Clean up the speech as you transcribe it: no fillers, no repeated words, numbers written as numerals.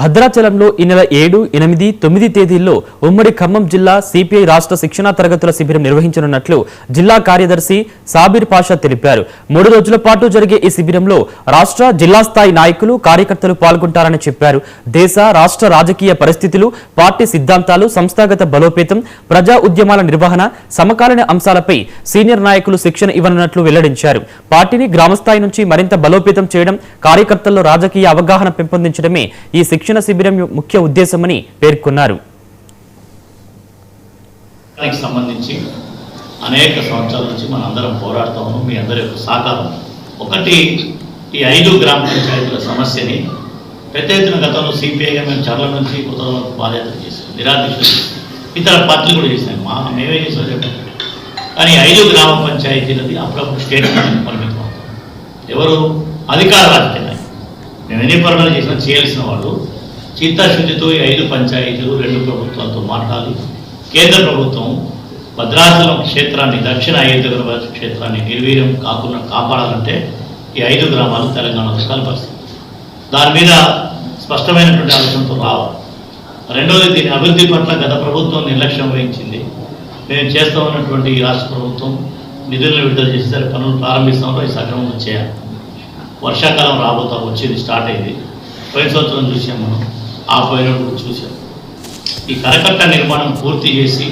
భద్రాచలంలో ఈ నెల 7, 8, 9 తేదీల్లో ఉమ్మడి ఖమ్మం జిల్లా సిపిఐ రాష్ట్ర శిక్షణా తరగతుల శిబిరం నిర్వహించనున్నట్లు జిల్లా కార్యదర్శి సాబిర్ పాషా తెలిపారు. 3 రోజుల పాటు జరిగే ఈ శిబిరంలో రాష్ట్ర, జిల్లా స్థాయి నాయకులు, కార్యకర్తలు పాల్గొంటారని చెప్పారు. దేశ, రాష్ట్ర రాజకీయ పరిస్థితులు, పార్టీ సిద్ధాంతాలు, సంస్థాగత బలోపేతం, ప్రజా ఉద్యమాల నిర్వహణ, సమకాలీన అంశాలపై సీనియర్ నాయకులు శిక్షణ ఇవ్వనున్నట్లు వెల్లడించారు. పార్టీని గ్రామస్థాయి నుంచి మరింత బలోపేతం చేయడం, కార్యకర్తల్లో రాజకీయ అవగాహన పెంపొందించడమే ఈ శిక్షణ శిబిరం ముఖ్య ఉద్దేశమని పేర్కొన్నారు. సంబంధించి అనేక సంవత్సరాల నుంచి మనందరం పోరాడుతాము. మీ అందరి యొక్క సహకారం ఒకటి, ఈ 5 గ్రామ పంచాయతీల సమస్యని పెద్ద ఎత్తున గతంలో సిపిఐగా మేము చర్ల నుంచి కొత్తలో పాదయాత్ర చేసాం, నిరాదీక్ష ఇతర పార్టీలు కూడా చేసాం. మేమే చేసాం చెప్పారు. కానీ 5 గ్రామ పంచాయతీలది అప్పుడప్పుడు స్టేట్మెంట్ పరిమితం. ఎవరు అధికార రాజకీయ మేము ఎన్ని పనులు చేసినా చేయాల్సిన వాళ్ళు చిత్తశుద్ధితో ఈ 5 పంచాయతీలు 2 ప్రభుత్వాలతో మాట్లాడి కేంద్ర ప్రభుత్వం భద్రాచలం క్షేత్రాన్ని, దక్షిణ అయోధ్య క్షేత్రాన్ని నిర్వీర్యం కాకుండా కాపాడాలంటే ఈ 5 గ్రామాలు తెలంగాణలో కలపాల్సింది. దాని మీద స్పష్టమైనటువంటి ఆలోచనతో రావాలి. రెండవది, దీని అభివృద్ధి పట్ల గత ప్రభుత్వం నిర్లక్ష్యం వహించింది. మేము చేస్తూ ఉన్నటువంటి ఈ రాష్ట్ర ప్రభుత్వం నిధులను విడుదల చేసేసరికి పనులు ప్రారంభిస్తామో ఈ సక్రమంగా చేయాలి. వర్షాకాలం వచ్చింది, స్టార్ట్ అయింది. పోయిన సంవత్సరం చూసాం, మనం ఆ పోయినప్పుడు చూసాం. ఈ కరకట్ట నిర్మాణం పూర్తి చేసి